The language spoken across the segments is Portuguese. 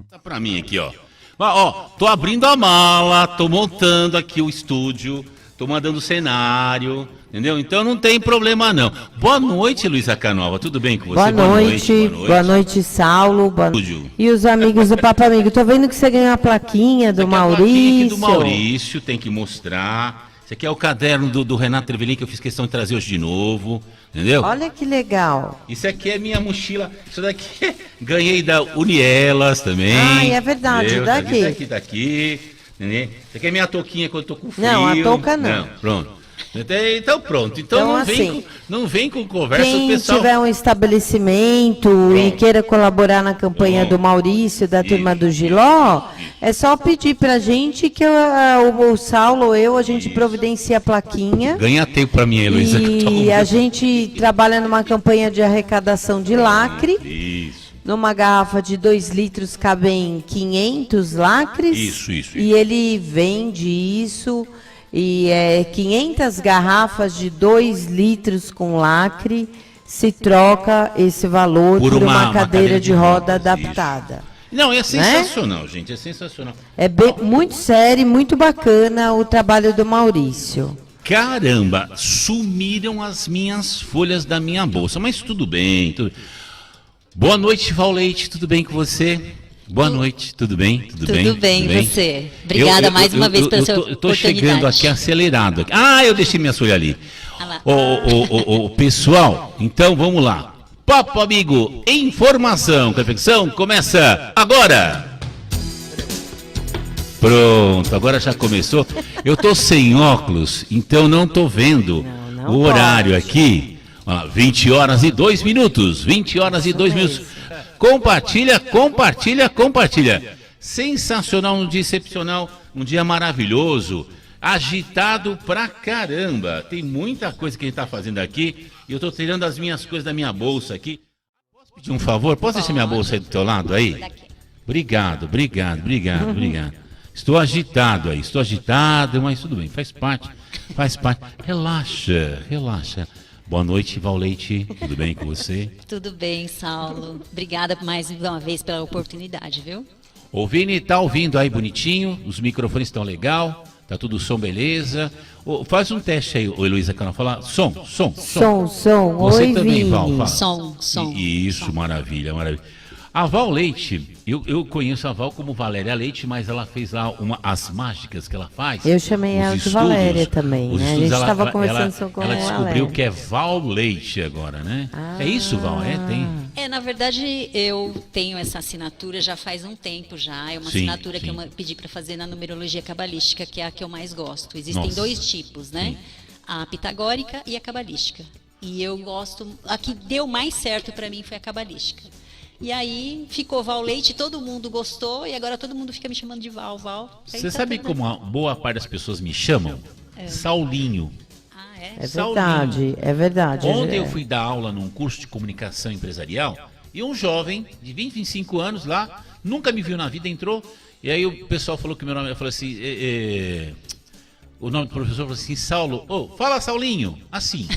Tá pra mim aqui, ó. Ó, tô abrindo a mala, tô montando aqui o estúdio, tô mandando o cenário, entendeu? Então não tem problema não. Boa noite, Luísa Canova, tudo bem com você? Boa noite, Saulo. E os amigos do Papo Amigo, tô vendo que você ganhou a plaquinha do Maurício. A plaquinha aqui do Maurício, tem que mostrar. Esse aqui é o caderno do Renato Trevelin que eu fiz questão de trazer hoje de novo, entendeu? Olha que legal. Isso aqui é minha mochila, isso daqui ganhei da Unielas também. Ah, é verdade, entendeu? daqui. Entendeu? Isso aqui é minha touquinha quando eu tô com frio. Não, a touca não. Não, pronto. Então pronto, então não vem com conversa, quem pessoal. Tiver um estabelecimento e queira colaborar na campanha do Maurício, da turma do Giló, é só pedir pra gente que o Saulo ou eu, a gente providencia a plaquinha. Ganha tempo pra mim, Heloísa. E a gente trabalha numa campanha de arrecadação de lacre. Isso. Numa garrafa de 2 litros cabem 500 lacres. Isso. E ele vende isso. E 500 garrafas de 2 litros com lacre, se troca esse valor por uma cadeira de roda adaptada. Não, é sensacional, né? Gente, é sensacional. É muito sério e muito bacana o trabalho do Maurício. Caramba, sumiram as minhas folhas da minha bolsa, mas tudo bem. Boa noite, Val Leite, tudo bem com você? Boa noite, tudo bem? Tudo bem, e você? Obrigada mais uma vez pela sua oportunidade. Eu estou chegando aqui acelerado. Eu deixei minha folha ali. Pessoal, então vamos lá. Papo Amigo, informação, reflexão, começa agora. Pronto, agora já começou. Eu estou sem óculos, então não estou vendo o horário aqui. 20 horas e 2 minutos. 20 horas e 2 minutos. Compartilha. Sensacional, um dia excepcional, um dia maravilhoso, agitado pra caramba. Tem muita coisa que a gente tá fazendo aqui e eu tô tirando as minhas coisas da minha bolsa aqui. Posso pedir um favor? Posso deixar minha bolsa aí do teu lado aí? Obrigado. Estou agitado, mas tudo bem, faz parte. Relaxa. Boa noite, Val Leite. Tudo bem com você? Tudo bem, Saulo. Obrigada mais uma vez pela oportunidade, viu? O Vini tá ouvindo aí bonitinho, os microfones estão legal, tá tudo som beleza. Faz um teste aí, Heloísa, que ela fala som. Você Oi, também, Vini. Val, fala. Som. Isso, maravilha. A Val Leite, eu conheço a Val como Valéria Leite, mas ela fez lá as mágicas que ela faz. Eu chamei ela de Valéria também, né? A gente estava conversando com ela. Ela descobriu que é Val Leite agora, né? É isso, Val? Tem. Na verdade, eu tenho essa assinatura já faz um tempo já. É uma assinatura que eu pedi para fazer na numerologia cabalística, que é a que eu mais gosto. Existem 2 tipos, né? Sim. A pitagórica e a cabalística. E eu gosto... A que deu mais certo para mim foi a cabalística. E aí ficou Val Leite, todo mundo gostou e agora todo mundo fica me chamando de Val. Você sabe como a boa parte das pessoas me chamam? Saulinho. É verdade. Ontem eu fui dar aula num curso de comunicação empresarial e um jovem de 25 anos lá, nunca me viu na vida, entrou e aí o pessoal falou que meu nome, eu falei assim, o nome do professor falou assim, Saulo, fala Saulinho, assim,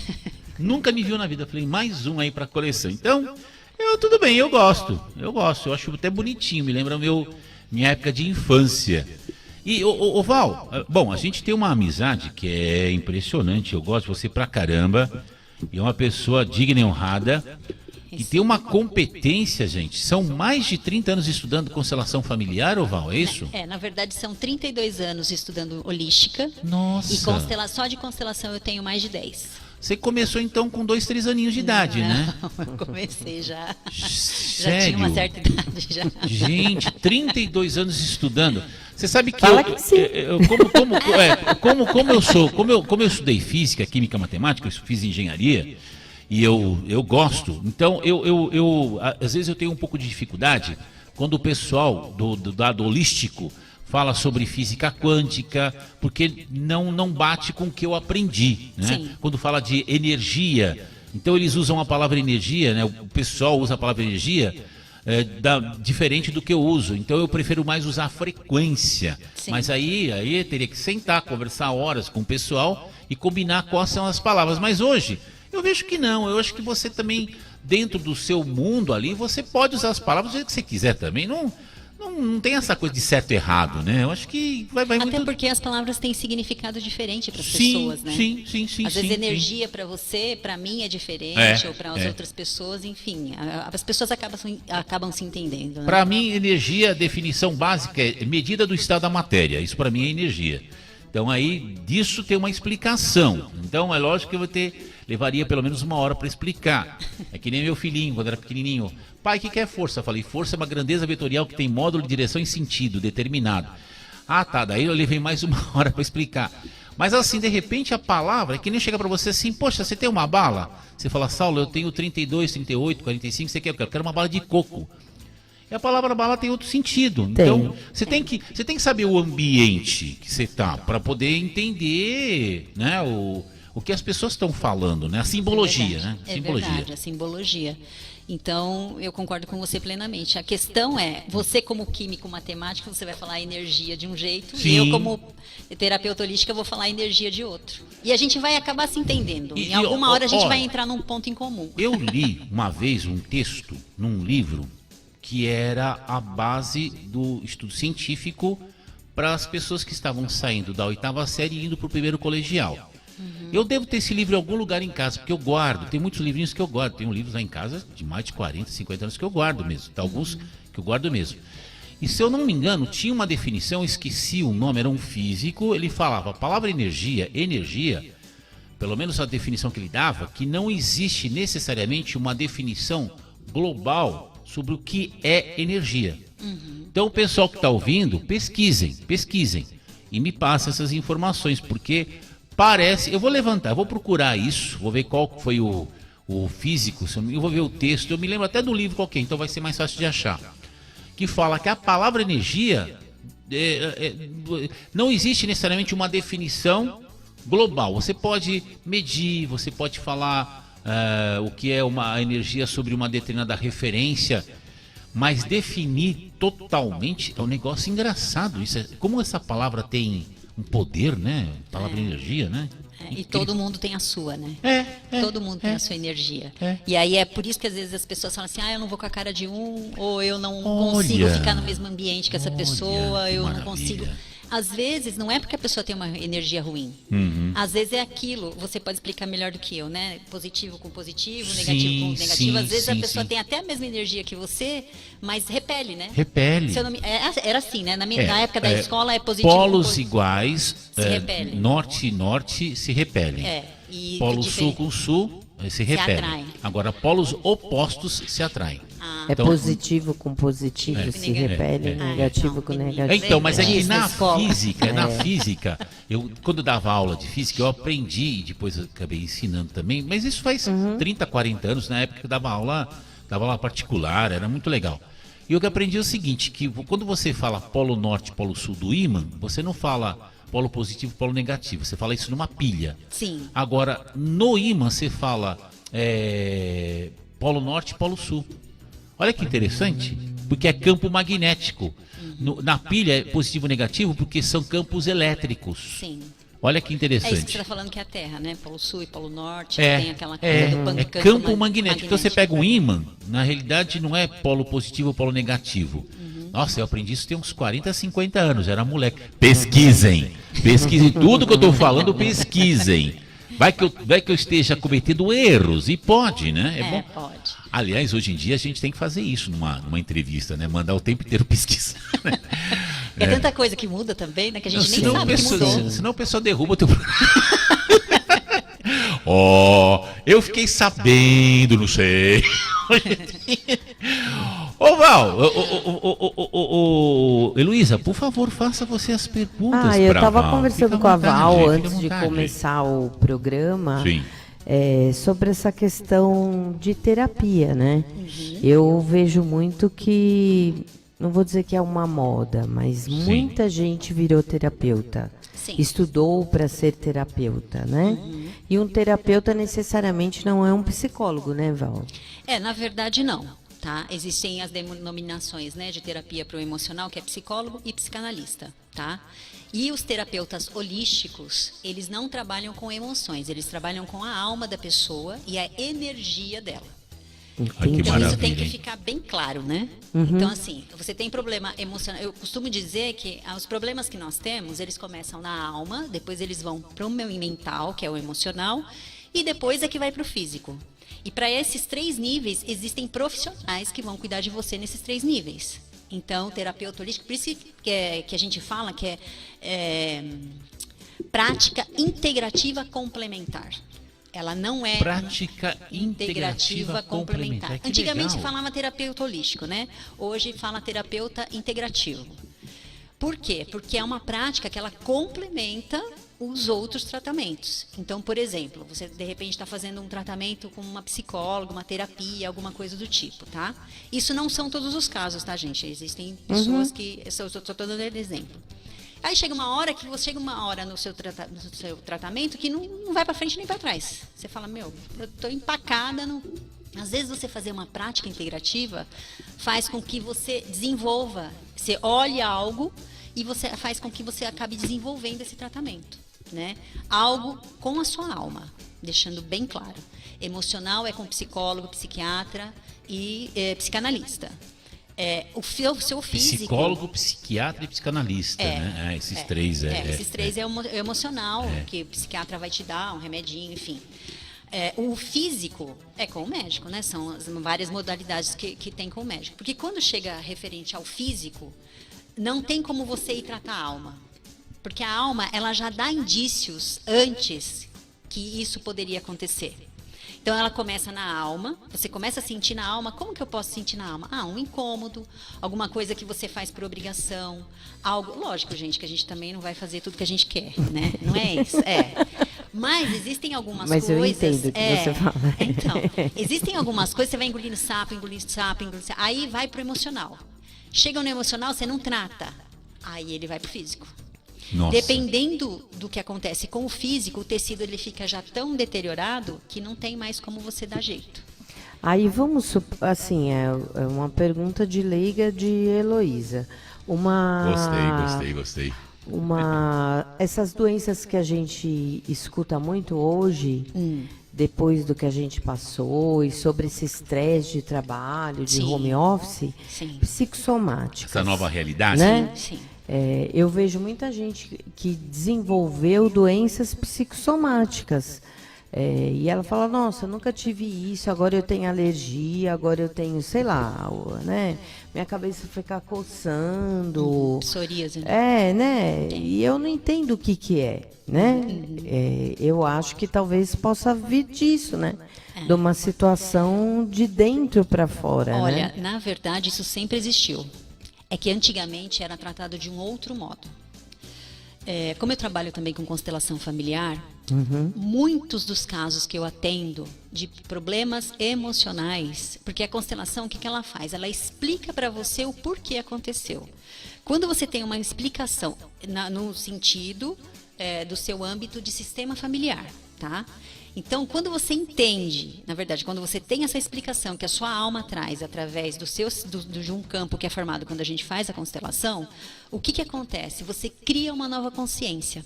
nunca me viu na vida, eu falei, mais um aí pra coleção, então... Tudo bem, eu gosto, eu acho até bonitinho, me lembra minha época de infância. E, Val, bom, a gente tem uma amizade que é impressionante, eu gosto de você pra caramba, e é uma pessoa digna e honrada, que tem uma competência, gente, são mais de 30 anos estudando constelação familiar, Val, é isso? Na verdade são 32 anos estudando holística. Nossa! E só de constelação eu tenho mais de 10. Você começou então com 2, 3 aninhos de idade, né? Eu comecei já. Sério? Já tinha uma certa idade já. Gente, 32 anos estudando. Você sabe que como eu estudei física, química, matemática, eu fiz engenharia e eu gosto. Então às vezes eu tenho um pouco de dificuldade quando o pessoal do lado holístico fala sobre física quântica, porque não bate com o que eu aprendi, né? Sim. Quando fala de energia, então eles usam a palavra energia, né? O pessoal usa a palavra energia diferente do que eu uso, então eu prefiro mais usar frequência. Sim. Mas aí teria que sentar, conversar horas com o pessoal e combinar quais são as palavras. Mas hoje eu vejo que não, eu acho que você também dentro do seu mundo ali, você pode usar as palavras do jeito que você quiser também. Não tem essa coisa de certo e errado, né? Eu acho que vai Até muito... porque as palavras têm significado diferente para as pessoas, né? Sim. Às vezes energia para você, para mim é diferente, ou para as outras pessoas, enfim. As pessoas acabam se entendendo. Né? Para mim, energia, a definição básica é medida do estado da matéria. Isso para mim é energia. Então aí, disso tem uma explicação. Então é lógico que eu levaria pelo menos 1 hora para explicar. É que nem meu filhinho, quando era pequenininho. Pai, o que é força? Eu falei, força é uma grandeza vetorial que tem módulo de direção e sentido determinado. Ah, tá, daí eu levei mais 1 hora para explicar. Mas assim, de repente a palavra é que nem chega para você assim, poxa, você tem uma bala? Você fala, Saulo, eu tenho 32, 38, 45, você quer? Eu quero uma bala de coco. E a palavra bala tem outro sentido. Então, você tem que saber o ambiente que você tá para poder entender, né, o que as pessoas estão falando, né? A simbologia, né? Simbologia. Verdade, a simbologia. Então, eu concordo com você plenamente. A questão é, você como químico matemático, você vai falar energia de um jeito, e eu como terapeuta holística vou falar energia de outro. E a gente vai acabar se entendendo. Em alguma hora a gente vai entrar num ponto em comum. Eu li uma vez um texto num livro que era a base do estudo científico para as pessoas que estavam saindo da 8ª série e indo para o 1º colegial. Eu devo ter esse livro em algum lugar em casa, porque eu guardo, tem muitos livrinhos que eu guardo, tenho livros lá em casa de mais de 40, 50 anos que eu guardo mesmo, tem alguns que eu guardo mesmo. E se eu não me engano, tinha uma definição, eu esqueci o nome, era um físico, ele falava, a palavra energia, pelo menos a definição que ele dava, que não existe necessariamente uma definição global sobre o que é energia. Então o pessoal que está ouvindo, pesquisem e me passem essas informações, porque parece, eu vou procurar isso, vou ver qual foi o físico, eu vou ver o texto, eu me lembro até do livro qualquer, então vai ser mais fácil de achar, que fala que a palavra energia não existe necessariamente uma definição global. Você pode medir, você pode falar o que é uma energia sobre uma determinada referência, mas definir totalmente é um negócio engraçado. Isso como essa palavra tem um poder, né? A palavra energia, né? E todo mundo tem a sua, né? Todo mundo tem a sua energia. E aí é por isso que às vezes as pessoas falam assim, eu não vou com a cara de um, ou eu não consigo ficar no mesmo ambiente que essa pessoa, eu não consigo. Às vezes não é porque a pessoa tem uma energia ruim. Às vezes é aquilo, você pode explicar melhor do que eu, né? Positivo com positivo, negativo com negativo. Às vezes a pessoa tem até a mesma energia que você, mas repele, né? Repele. Era assim, né? Na época da escola é positivo. Polos iguais, norte e norte se repelem. Polo sul com sul se repelem. Agora, polos opostos se atraem. Então, positivo com positivo se repele, negativo com negativo. Então, mas é que na física, eu quando dava aula de física, eu aprendi, e depois eu acabei ensinando também, mas isso faz 30, 40 anos, na época que eu dava aula particular, era muito legal. E eu que aprendi é o seguinte, que quando você fala polo norte, polo sul do ímã, você não fala polo positivo, polo negativo, você fala isso numa pilha. Sim. Agora, no ímã você fala polo norte, polo sul. Olha que interessante, porque é campo magnético. Na pilha é positivo e negativo porque são campos elétricos. Sim. Olha que interessante. É isso que você está falando que é a Terra, né? Polo Sul e Polo Norte, tem aquela coisa do campo magnético. Então você pega um ímã, na realidade não é polo positivo ou polo negativo. Nossa, eu aprendi isso tem uns 40, 50 anos, era moleque. Pesquisem tudo que eu estou falando, pesquisem. Vai que eu esteja cometendo erros, e pode, né? É bom. Pode. Aliás, hoje em dia a gente tem que fazer isso numa entrevista, né? Mandar o tempo inteiro pesquisar. É tanta coisa que muda também, né? Que a gente nem sabe que mudou. Senão o pessoal derruba o teu programa. Eu fiquei sabendo, não sei. Ô Val, Heloísa, por favor, faça você as perguntas. Eu estava conversando com a Val antes de começar o programa. Sim. Sobre essa questão de terapia, né? Eu vejo muito que, não vou dizer que é uma moda, mas muita gente virou terapeuta. Sim. Estudou para ser terapeuta, né? E um terapeuta necessariamente não é um psicólogo, né, Val? Na verdade não. Tá? Existem as denominações, né, de terapia para o emocional, que é psicólogo e psicanalista, tá? E os terapeutas holísticos, eles não trabalham com emoções, eles trabalham com a alma da pessoa e a energia dela. Então isso tem que ficar bem claro, né? Então assim, você tem problema emocional. Eu costumo dizer que os problemas que nós temos, eles começam na alma, depois eles vão para o mental, que é o emocional, e depois é que vai para o físico. E para esses 3 níveis, existem profissionais que vão cuidar de você nesses 3 níveis. Então, terapeuta holístico, por isso que a gente fala que é prática integrativa complementar. Ela não é prática integrativa complementar. Antigamente se falava terapeuta holístico, né? Hoje fala terapeuta integrativo. Por quê? Porque é uma prática que ela complementa os outros tratamentos. Então, por exemplo, você de repente está fazendo um tratamento com uma psicóloga, uma terapia, alguma coisa do tipo, tá? Isso não são todos os casos, tá, gente? Existem pessoas que... Eu estou dando exemplo. Aí chega uma hora no seu tratamento que não vai para frente nem para trás. Você fala, eu estou empacada. Às vezes você fazer uma prática integrativa faz com que você desenvolva, você olhe algo e você faz com que você acabe desenvolvendo esse tratamento, né? Algo com a sua alma, deixando bem claro. Emocional é com psicólogo, psiquiatra e psicanalista. O seu físico... Psicólogo, psiquiatra e psicanalista, né? Esses três. Esses três é o emocional, que o psiquiatra vai te dar, um remedinho, enfim. O físico é com o médico, né? São as várias modalidades que tem com o médico. Porque quando chega referente ao físico, não tem como você ir tratar a alma. Porque a alma, ela já dá indícios antes que isso poderia acontecer. Então ela começa na alma, você começa a sentir na alma. Como que eu posso sentir na alma? Um incômodo, alguma coisa que você faz por obrigação, algo... Lógico, gente, que a gente também não vai fazer tudo que a gente quer, né? Não é isso? Mas existem algumas coisas... Mas eu entendo o que você fala. Então, existem algumas coisas, você vai engolindo sapo, aí vai pro emocional. Chega no emocional, você não trata, aí ele vai pro físico. Nossa. Dependendo do que acontece com o físico, o tecido ele fica já tão deteriorado que não tem mais como você dar jeito. Aí vamos, assim, é uma pergunta de leiga de Heloísa. Gostei. Essas doenças que a gente escuta muito hoje, depois do que a gente passou, e sobre esse estresse de trabalho, de home office, psicossomáticas. Essa nova realidade, né? Sim. Eu vejo muita gente que desenvolveu doenças psicossomáticas. E ela fala, nossa, eu nunca tive isso, agora eu tenho alergia, agora eu tenho, sei lá, né? Minha cabeça fica coçando. Psoríase, né? Né? E eu não entendo o que é, né? Eu acho que talvez possa vir disso, né? De uma situação de dentro para fora. Olha, né? Na verdade, isso sempre existiu. É que antigamente era tratado de um outro modo. Como eu trabalho também com constelação familiar, muitos dos casos que eu atendo de problemas emocionais, porque a constelação, o que ela faz? Ela explica para você o porquê aconteceu. Quando você tem uma explicação no sentido do seu âmbito de sistema familiar, tá? Então, quando você entende, na verdade, quando você tem essa explicação que a sua alma traz através de um campo que é formado quando a gente faz a constelação, o que acontece? Você cria uma nova consciência.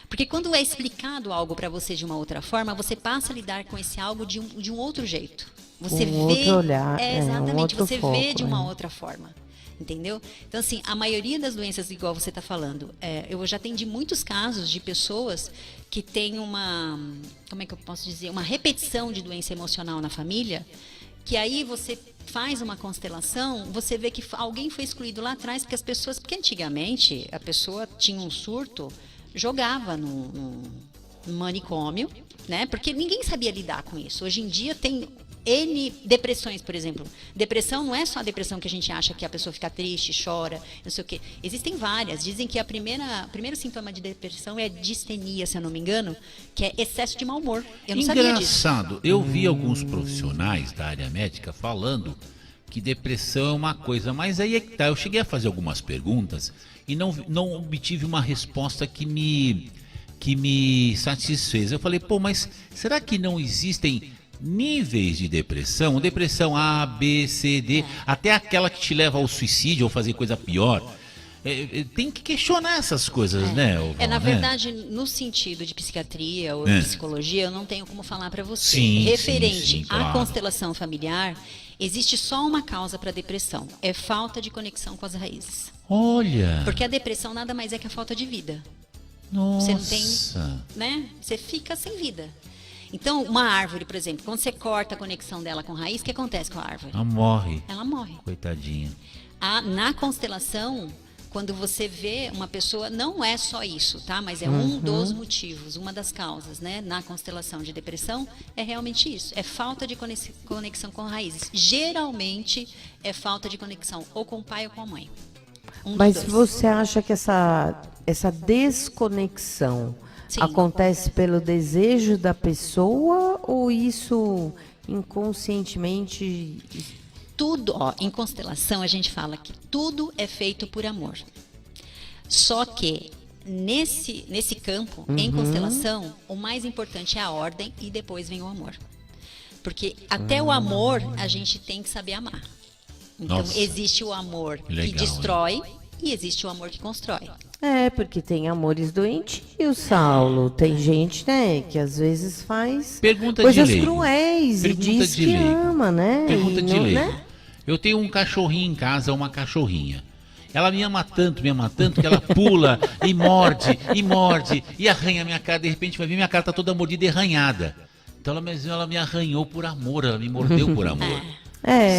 Porque quando é explicado algo para você de uma outra forma, você passa a lidar com esse algo de um outro jeito. Você vê, outro olhar, exatamente, você foco, vê de uma outra forma. Entendeu? Então, assim, a maioria das doenças, igual você está falando, eu já atendi muitos casos de pessoas que têm como é que eu posso dizer, uma repetição de doença emocional na família, que aí você faz uma constelação, você vê que alguém foi excluído lá atrás, porque antigamente a pessoa tinha um surto, jogava no manicômio, né? Porque ninguém sabia lidar com isso. Hoje em dia tem N depressões, por exemplo. Depressão não é só a depressão que a gente acha que a pessoa fica triste, chora, não sei o quê. Existem várias. Dizem que o primeiro sintoma de depressão é distenia, se eu não me engano, que é excesso de mau humor. Eu não sabia disso. Engraçado, eu vi alguns profissionais da área médica falando que depressão é uma coisa, mas aí é que tá. Eu cheguei a fazer algumas perguntas e não obtive uma resposta que me satisfez. Eu falei, mas será que não existem níveis de depressão? Depressão A, B, C, D, até aquela que te leva ao suicídio ou fazer coisa pior. tem que questionar essas coisas, né? Na verdade, no sentido de psiquiatria ou psicologia, eu não tenho como falar para você. Sim, Referente claro. à constelação familiar, existe só uma causa para a depressão. É falta de conexão com as raízes. Olha! Porque a depressão nada mais é que a falta de vida. Nossa! Você não tem, né? Você fica sem vida. Então, uma árvore, por exemplo, quando você corta a conexão dela com a raiz, o que acontece com a árvore? Ela morre. Ela morre. Coitadinha. Na constelação, quando você vê uma pessoa, não é só isso, tá? Mas é um dos motivos, uma das causas, né? Na constelação de depressão, é realmente isso. É falta de conexão com raízes. Geralmente, é falta de conexão ou com o pai ou com a mãe. Mas você acha que essa desconexão acontece pelo desejo da pessoa ou isso inconscientemente? Tudo, em constelação a gente fala que tudo é feito por amor. Só que nesse campo, em constelação, o mais importante é a ordem e depois vem o amor. Porque até o amor a gente tem que saber amar. Então existe o amor que destrói e existe o amor que constrói. Porque tem amores doentios, Saulo. Tem gente, né, que às vezes faz coisas cruéis e diz que ama, né? Pergunta de leigo. Né? Eu tenho um cachorrinho em casa, uma cachorrinha. Ela me ama tanto que ela pula e morde e arranha a minha cara. De repente vai ver minha cara tá toda mordida e arranhada. Então ela me arranhou por amor, ela me mordeu por amor.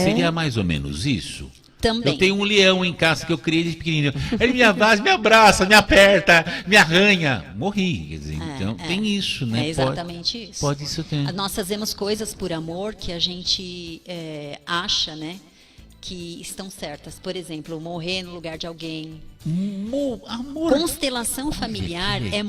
Seria mais ou menos isso? Também. Eu tenho um leão em casa que eu criei desde pequenininho. Ele me abraça, me aperta, me arranha. Morri. Quer dizer, então tem isso, né? É exatamente isso. Pode isso ter. Nós fazemos coisas por amor que a gente acha, né, que estão certas. Por exemplo, morrer no lugar de alguém. Amor. Constelação familiar é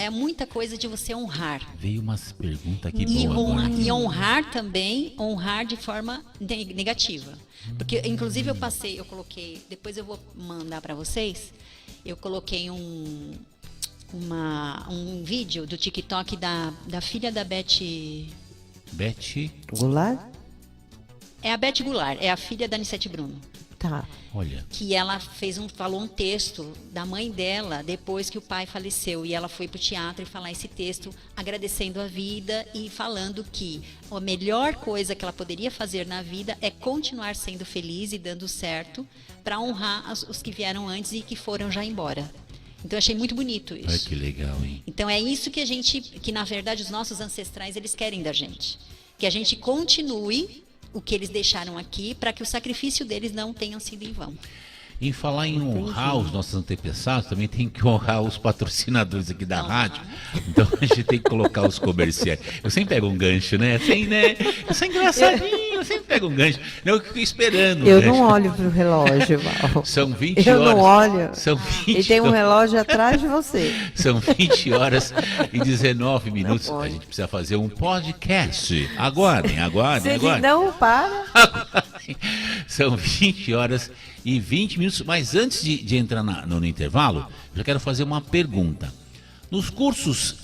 muita coisa de você honrar. Veio umas perguntas aqui boas. E honrar também, honrar de forma negativa. Porque, inclusive, eu coloquei, depois eu vou mandar para vocês, eu coloquei um vídeo do TikTok da filha da Beth Goulart? É a Beth Goulart, é a filha da Anissete Bruno. Tá. Olha. Que ela falou um texto da mãe dela depois que o pai faleceu. E ela foi pro teatro e falar esse texto agradecendo a vida e falando que a melhor coisa que ela poderia fazer na vida é continuar sendo feliz e dando certo para honrar os que vieram antes e que foram já embora. Então eu achei muito bonito isso. Ai, que legal, hein? Então é isso que na verdade os nossos ancestrais eles querem da gente. Que a gente continue o que eles deixaram aqui para que o sacrifício deles não tenha sido em vão. Em falar em honrar os nossos antepassados, também tem que honrar os patrocinadores aqui da rádio. Então a gente tem que colocar os comerciais. Eu sempre pego um gancho, né? Assim, né? Eu sou engraçadinho, eu sempre pego um gancho. Eu fico esperando. Eu não olho pro relógio, Val. São 20 horas. Eu não olho. São 20 E tem um relógio atrás de você. São 20 horas e 19 minutos. A gente precisa fazer um podcast. Aguardem. Se não, para. São 20 horas e 20 minutos. Mas antes de entrar no intervalo, eu já quero fazer uma pergunta. Nos cursos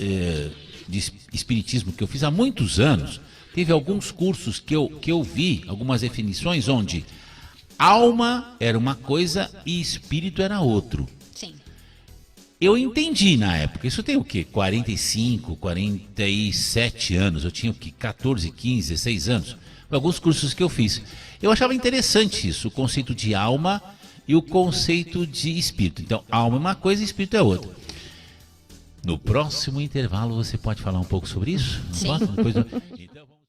de espiritismo que eu fiz há muitos anos, teve alguns cursos que eu vi, algumas definições, onde alma era uma coisa e espírito era outro. Sim. Eu entendi na época, isso tem o quê? 45, 47 anos, eu tinha o quê? 14, 15, 16 anos. Alguns cursos que eu fiz. Eu achava interessante isso, o conceito de alma e o conceito de espírito. Então, alma é uma coisa e espírito é outra. No próximo intervalo você pode falar um pouco sobre isso? Sim. Depois Então, vamos...